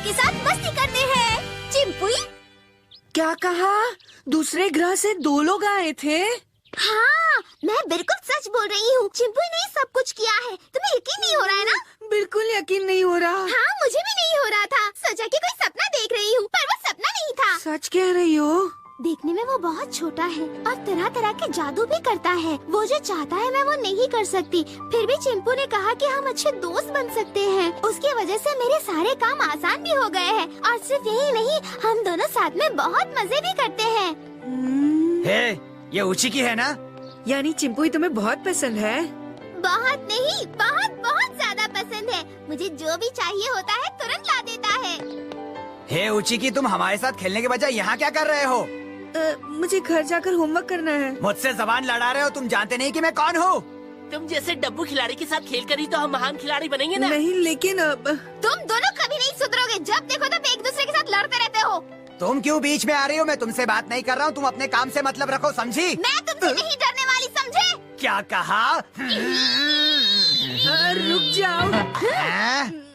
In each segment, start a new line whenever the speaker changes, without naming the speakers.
के साथ मस्ती करते हैं। चिंपुई,
क्या कहा? दूसरे ग्रह से 2 लोग आए थे?
हाँ, मैं बिल्कुल सच बोल रही हूँ। चिंपुई ने ही सब कुछ किया है। तुम्हें यकीन नहीं हो रहा है ना?
बिल्कुल यकीन नहीं हो रहा।
हाँ, मुझे भी नहीं हो रहा था। सोचा कि कोई सपना देख रही हूँ, पर वो सपना नहीं था।
सच कह रही हो?
देखने में वो बहुत छोटा है और तरह तरह के जादू भी करता है। वो जो चाहता है मैं वो नहीं कर सकती। फिर भी चिंपू ने कहा कि हम अच्छे दोस्त बन सकते हैं। उसकी वजह से मेरे सारे काम आसान भी हो गए हैं। और सिर्फ यही नहीं, हम दोनों साथ में बहुत मजे भी करते हैं।
हे, ये ऊची की है ना?
यानी चिंपुई तुम्हें बहुत पसंद है?
बहुत नहीं, बहुत बहुत ज्यादा पसंद है। मुझे जो भी चाहिए होता है तुरंत ला देता है।
हे ऊची की, तुम हमारे साथ खेलने के बजाय यहाँ क्या कर रहे हो?
मुझे घर जाकर होमवर्क करना है।
मुझसे जबान लड़ा रहे हो? तुम जानते नहीं कि मैं कौन हूँ?
तुम जैसे डब्बू खिलाड़ी के साथ खेल कर ही तो हम महान खिलाड़ी बनेंगे ना।
नहीं, लेकिन अब
तुम दोनों कभी नहीं सुधरोगे। जब देखो तब एक दूसरे के साथ लड़ते रहते हो।
तुम क्यों बीच में आ रही हो? मैं तुमसे बात नहीं कर रहा हूँ। तुम अपने काम से मतलब रखो, समझी?
मैं तुमसे नहीं डरने वाली, समझे?
क्या कहा?
रुक जाओ।
हैं?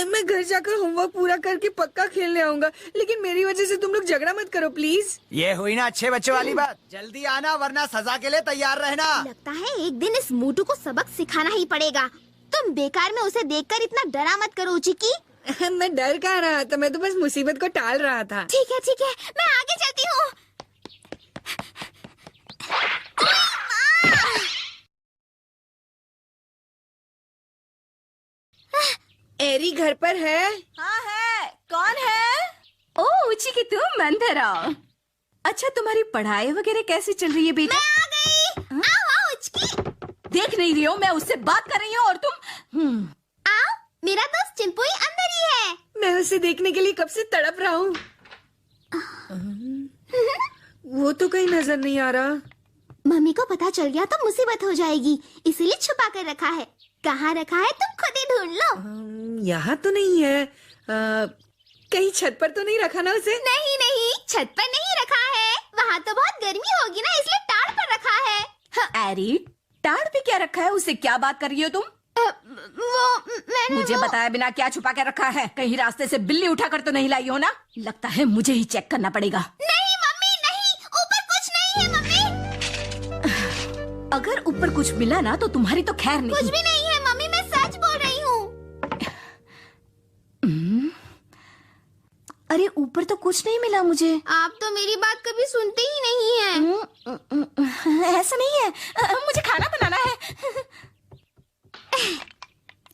मैं घर जाकर होमवर्क पूरा करके पक्का खेलने आऊंगा, लेकिन मेरी वजह से तुम लोग झगड़ा मत करो प्लीज।
ये हुई ना अच्छे बच्चे वाली बात। जल्दी आना वरना सजा के लिए तैयार रहना।
लगता है एक दिन इस मोटू को सबक सिखाना ही पड़ेगा। तुम बेकार में उसे देखकर इतना डरा मत करो उचिकी।
मैं डर कहाँ रहा था, मैं तो बस मुसीबत को टाल रहा था।
ठीक है, मैं आगे चलती हूँ।
एरी घर पर है?
हाँ है। कौन है? ओ उची की तुम अंदर आओ। अच्छा, तुम्हारी पढ़ाई वगैरह कैसी चल रही है बेटा?
मैं आ गई। आओ उचकी।
देख नहीं रही हो, मैं उससे बात कर रही हूँ और तुम
आओ, मेरा दोस्त चिंपुई अंदर ही है।
मैं उसे देखने के लिए कब से तड़प रहा हूँ। वो तो कहीं नजर नहीं आ रहा।
मम्मी को पता चल गया तो मुसीबत हो जाएगी, इसीलिए छुपा कर रखा है। कहाँ रखा है तुम खुद ही ढूंढ लो।
यहाँ तो नहीं है। कहीं छत पर तो नहीं रखा ना उसे?
नहीं, छत पर नहीं रखा है। वहाँ तो बहुत गर्मी होगी ना, इसलिए टाड़ पर रखा है।
हाँ, एरी टाड़ पे क्या रखा है? उससे क्या बात कर रही हो तुम? मुझे बताया बिना क्या छुपा के रखा है? कहीं रास्ते से बिल्ली उठा कर तो नहीं लाई हो ना? लगता है मुझे ही चेक करना पड़ेगा।
नहीं मम्मी, नहीं, ऊपर कुछ नहीं है मम्मी।
अगर ऊपर कुछ मिला ना तो तुम्हारी तो खैर नहीं।
कुछ भी नहीं है मम्मी, मैं सच बोल रही हूँ।
अरे ऊपर तो कुछ नहीं मिला मुझे।
आप तो मेरी बात कभी सुनते ही नहीं हैं।
ऐसा नहीं है, मुझे खाना बनाना है।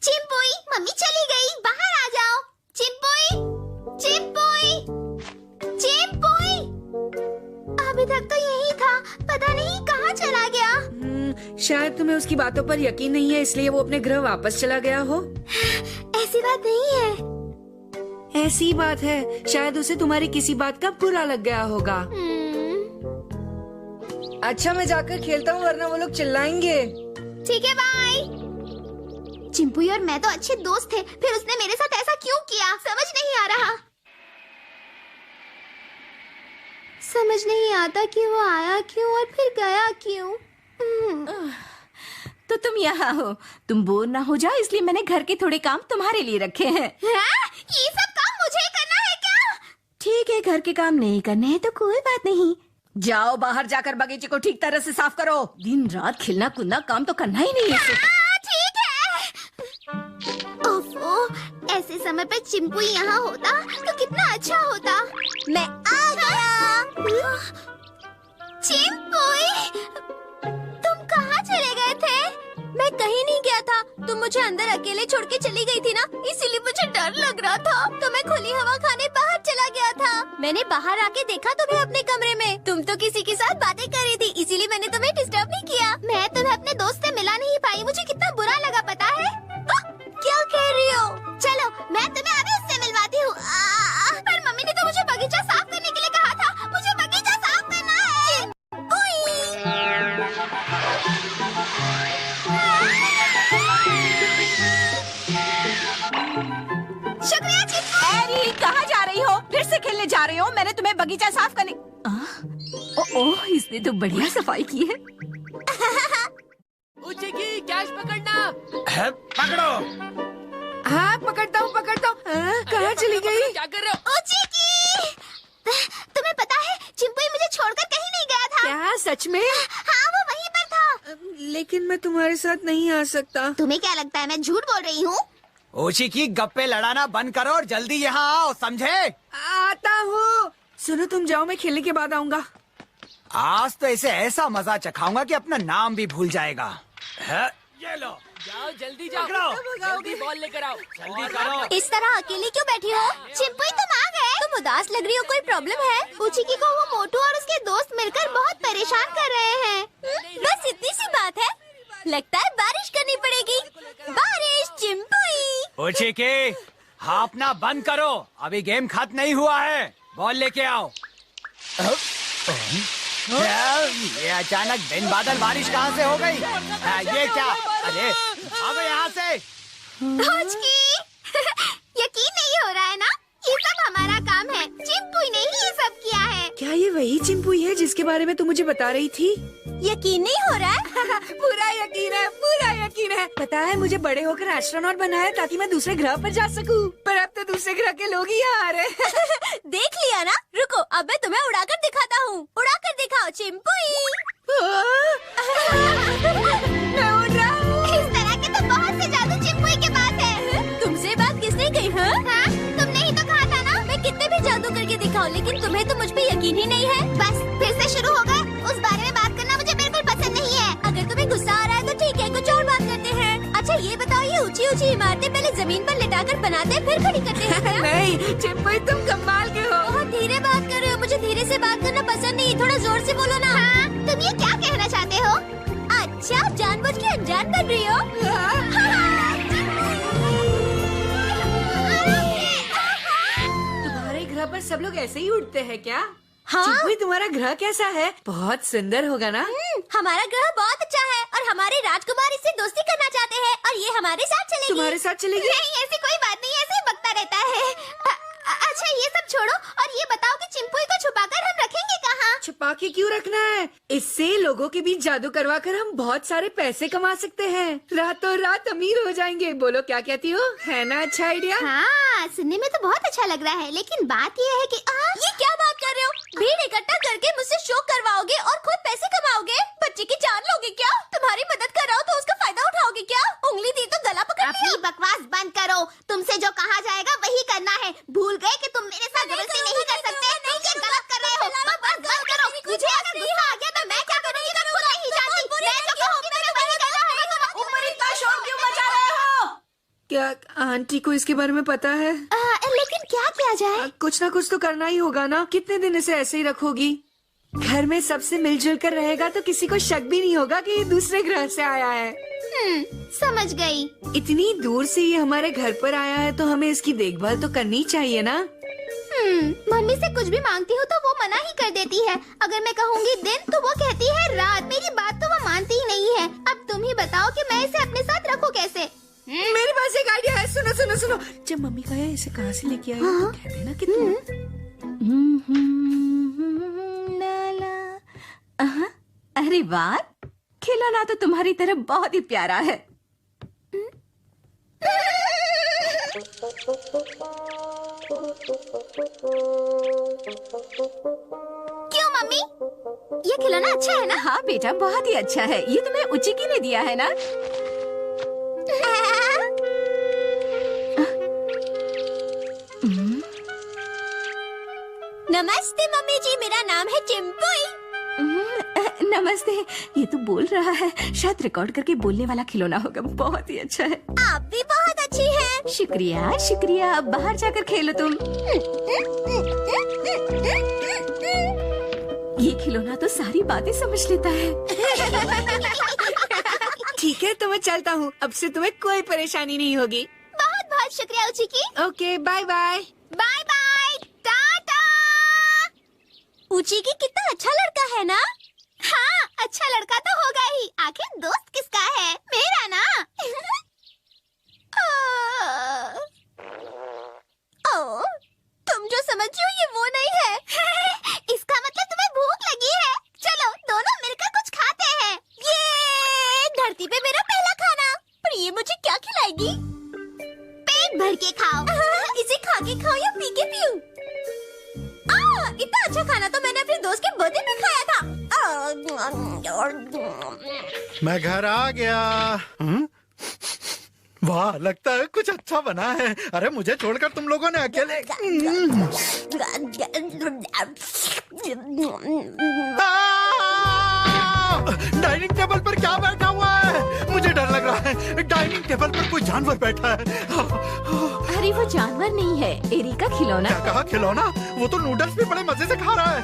चिंपुई, मम्मी चली गई, बाहर आ जाओ। चिंपुई, अभी तक तो यही था, पता नहीं कहाँ चला गया।
शायद तुम्हें उसकी बातों पर यकीन नहीं है, इसलिए वो अपने ग्रह वापस चला गया हो।
ऐसी बात नहीं है।
ऐसी बात है, शायद उसे तुम्हारी किसी बात का बुरा लग गया होगा। अच्छा, मैं जाकर खेलता हूँ वरना वो लोग चिल्लाएंगे।
ठीक है, बाय। चिंपुई और मैं तो अच्छे दोस्त थे, फिर उसने मेरे साथ ऐसा क्यों किया? समझ नहीं आ रहा। समझ नहीं आता कि वो आया क्यों और फिर गया क्यों।
तो तुम यहाँ हो, तुम बोर ना हो जाओ इसलिए मैंने घर के थोड़े काम तुम्हारे लिए रखे हैं।
ये सब काम मुझे ही करना है क्या?
ठीक है, घर के काम नहीं करने हैं तो कोई बात नहीं। जाओ बाहर जाकर बगीचे को ठीक तरह से साफ करो। दिन रात खेलना कूदना काम तो करना ही नहीं है।
ठीक है। ओफो, ऐसे समय पे चिंपुई यहाँ होता तो कितना अच्छा होता। मैं आ गया। चिंपुई, तुम कहाँ चले गए थे? मैं कहीं नहीं गया था, तुम मुझे अंदर अकेले छोड़ के चली गई थी ना, इसीलिए मुझे डर लग रहा था, तो मैं खुली हवा खाने बाहर चला गया था। मैंने बाहर आके देखा तुम्हें अपने कमरे में, तुम तो किसी के साथ बातें कर रही थी, इसीलिए मैंने तुम्हें डिस्टर्ब नहीं किया। मैं तुम्हें अपने दोस्त से मिला नहीं पाई, मुझे कितना बुरा लगा पता है? क्या कह रही हो? चलो मैं तुम्हें अभी उससे मिलवाती हूँ। पर मम्मी ने तो मुझे बगीचा साफ करने के लिए कहा था, मुझे बगीचा साफ करना है। शुक्रिया चिंपू।
एरी, कहाँ जा रही हो? फिर से खेलने जा रही हो? मैंने तुम्हें बगीचा साफ करने। ओह, इसने तो बढ़िया सफाई की है।
उचिकी, कैच पकड़ना।
पकड़ो।
हाँ पकड़ता हूँ कहाँ चली गई?
क्या कर रहे हो?
उचिकी, तुम्हें पता है चिंपुई मुझे छोड़कर कहीं नहीं गया था।
क्या सच में?
हाँ वो वहीं पर था।
लेकिन मैं तुम्हारे साथ नहीं आ सकता।
तुम्हें क्या लगता है मैं झूठ बोल रही हूँ?
ओशी की गप्पे लड़ाना बंद करो और जल्दी यहाँ आओ, समझे?
आता हूँ। सुनो तुम जाओ, मैं खेलने के बाद आऊंगा।
आज तो इसे ऐसा मजा चखाऊंगा कि अपना नाम भी भूल जाएगा। है? ये लो,
जाओ जल्दी जाओ,
पकड़ो।
जल्दी बॉल लेकर आओ,
जल्दी करो।
इस तरह अकेले क्यों बैठी हो? चिंपुई तुम आ गए? तुम उदास लग रही हो, कोई प्रॉब्लम है? उचिकी को वो मोटू और उसके दोस्त मिलकर बहुत परेशान कर रहे हैं। बस इतनी सी बात है। लगता है बारिश करनी पड़ेगी। बारिश चिंपुई।
ओशी की हाफना बंद करो, अभी गेम खत्म नहीं हुआ है। बॉल लेके आओ। ये अचानक दिन बादल बारिश कहाँ से हो गई? ये क्या? अरे भागो यहाँ से।
उचिकी, यकीन नहीं हो रहा है ना? ये सब हमारा काम है। चिंपुई ने ही ये सब किया है।
क्या ये वही चिंपुई है जिसके बारे में तुम मुझे बता रही थी?
यकीन नहीं हो रहा है?
पूरा यकीन है। पता है मुझे बड़े होकर एस्ट्रोनॉट बनना है ताकि मैं दूसरे ग्रह पर जा सकूं। पर अब तो दूसरे ग्रह के लोग ही यहाँ आ रहे हैं।
देख लिया ना? रुको, अब मैं तुम्हें उड़ाकर दिखाता हूँ। उड़ाकर दिखाओ चिंपुई।
मैं उड़ रहा हूँ।
इस तरह के तो बहुत से जादू चिंपुई के पास है। तुमसे बात किसने कही? हाँ? तुमने ही तो कहा था ना मैं कितने भी जादू करके दिखाऊं, लेकिन तुम्हें तो मुझ पे यकीन ही नहीं है। बस फिर से शुरू हो गए। उस बारे में बात करना मुझे बिल्कुल पसंद नहीं है। अगर तुम्हें गुस्सा आ रहा है तो ठीक है, कुछ और बात करते हैं। अच्छा ये बताओ, ये ऊंची ऊंची इमारतें पहले जमीन पर लिटाकर बनाते हैं फिर खड़ी करते हैं क्या?
नहीं चिंपुई, तुम कमाल के हो।
बहुत धीरे बात कर रहे हो, मुझे धीरे से बात करना पसंद नहीं। थोड़ा जोर से बोलो ना। हाँ? तुम ये क्या कहना चाहते हो? अच्छा जानबूझ के अनजान बन रही हो?
तुम्हारे ग्रह पर सब लोग ऐसे ही उड़ते हैं क्या?
हाँ?
चिंपुई तुम्हारा ग्रह कैसा है? बहुत सुंदर होगा ना?
हमारा ग्रह बहुत अच्छा है और हमारे राजकुमार इससे दोस्ती करना चाहते हैं और ये हमारे साथ चलेगी।
तुम्हारे साथ चलेगी?
नहीं ऐसी कोई बात नहीं, ऐसे ही बकता रहता है। अच्छा ये सब छोड़ो और ये बताओ कि चिंपुई को छुपाकर हम रखेंगे कहाँ?
छुपा के क्यों रखना है? इससे लोगों के बीच जादू करवा कर हम बहुत सारे पैसे कमा सकते हैं। रातों रात अमीर हो जाएंगे। बोलो क्या कहती हो? है ना अच्छा आइडिया?
हाँ सुनने में तो बहुत अच्छा लग रहा है, लेकिन बात ये है कि ये क्या बात कर रहे हो? भीड़ इकट्ठा करके मुझसे शो करवाओगे और खुद पैसे कमाओगे? बच्चे की जान लोगे क्या? तुम्हारी मदद कर रहा हूँ तो उसका फायदा उठाओगे क्या? उंगली दी तो गला पकड़ लिया। अपनी बकवास बंद करो। तुमसे जो कहा जाएगा वही करना है। भूल गए कि तुम मेरे साथ जबरदस्ती नहीं कर सकते। तुम ये गलत कर रहे हो। बकवास बंद करो। मुझे अगर गुस्सा आ गया तो मैं क्या करूँगी तो खुद नहीं जानती। मैं जो कहूँगी मैंने वही करना होगा। तुम ऊपर इतना शोर क्यों मचा रहे हो?
क्या आंटी को इसके बारे में पता है?
लेकिन क्या किया जाए?
कुछ ना कुछ तो करना ही होगा ना। कितने दिन इसे ऐसे ही रखोगी? घर में सबसे मिलजुल कर रहेगा तो किसी को शक भी नहीं होगा कि ये दूसरे ग्रह से आया है।
समझ गई।
इतनी दूर से ये हमारे घर पर आया है तो हमें इसकी देखभाल तो करनी चाहिए ना।
मम्मी से कुछ भी मांगती हूँ तो वो मना ही कर देती है। अगर मैं कहूँगी दिन तो वो कहती है रात। मेरी बात तो वो मानती ही नहीं है। अब तुम ही बताओ कि मैं इसे अपने साथ रखूँ कैसे?
मेरे पास एक आइडिया है। सुनो। जब मम्मी कहा इसे कहाँ से लेके आई तो कह देना कि
अरे वाह, खिलौना तो तुम्हारी तरह बहुत ही प्यारा है।
क्यों मम्मी? ये खिलौना अच्छा है ना?
हाँ बेटा, बहुत ही अच्छा है। ये तुम्हें उचिकी ने दिया है ना?
नमस्ते मम्मी जी, मेरा नाम है चिंपुई।
नमस्ते। ये तो बोल रहा है, शायद रिकॉर्ड करके बोलने वाला खिलौना होगा। बहुत ही अच्छा है।
आप भी बहुत अच्छी हैं।
शुक्रिया शुक्रिया। अब बाहर जाकर खेलो तुम। ये खिलौना तो सारी बातें समझ लेता है।
ठीक है तो मैं चलता हूँ। अब से तुम्हें कोई परेशानी नहीं होगी।
बहुत बहुत शुक्रिया उचिकी।
Okay bye bye.
Bye bye, tata. उचिकी कितना अच्छा लड़का है ना? हाँ अच्छा लड़का तो होगा ही। आखिर दोस्त किसका है? मेरा ना। तुम जो समझ रही हो ये वो नहीं है। इसका मतलब तुम्हें भूख लगी है। चलो दोनों मिलकर कुछ खाते हैं। ये धरती पे मेरा पहला खाना। पर ये मुझे क्या खिलाएगी? पेट भर के खाओ। इसे खा के खाओ या पी के पीऊं? इतना अच्छा खाना तो मैंने अपने दोस्त के बर्थडे पे खाया था।
मैं घर आ गया। वाह, लगता है कुछ अच्छा बना है। अरे मुझे छोड़कर तुम लोगों ने अकेले डाइनिंग टेबल पर क्या बैठा हुआ है? मुझे डर लग रहा है। डाइनिंग टेबल पर कोई जानवर बैठा है।
अरे वो जानवर नहीं है, एरी का खिलौना।
क्या कहा? खिलौना? वो तो नूडल्स भी बड़े मजे से खा रहा है।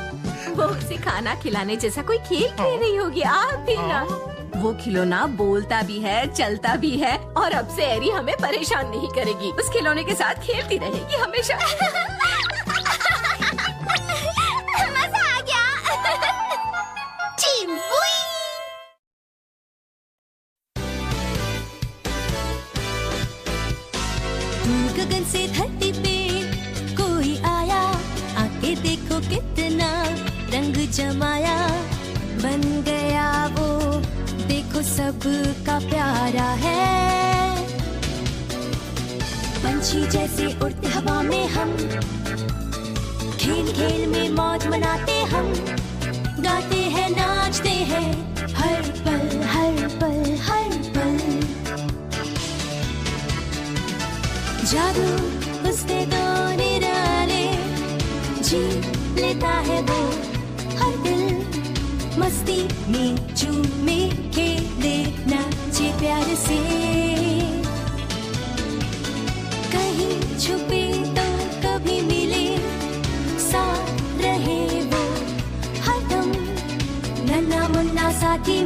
वो उसे खाना खिलाने जैसा कोई खेल खेल रही होगी। आप भी ना। वो खिलौना बोलता भी है, चलता भी है, और अब से एरी हमें परेशान नहीं करेगी। उस खिलौने के साथ खेलती रहेगी हमेशा।
मजा आ गया। चिंबुई।
गगन से धरती पे कोई आया, आके देखो कितना रंग जमाया। बन गया वो, देखो सबका प्यारा है। पंछी जैसे उड़ते हवा में हम, खेल खेल में मौज मनाते हम। गाते हैं, नाचते हैं, हर पल हर पल हर पल। जादू उसके दो निराले, जी लेता है वो हर दिल। मस्ती में झूमे, खेले, नाचे प्यार से। कहीं छुपे तो कभी मिले, साथ रहे वो हरदम। नन्हा मुन्ना साथी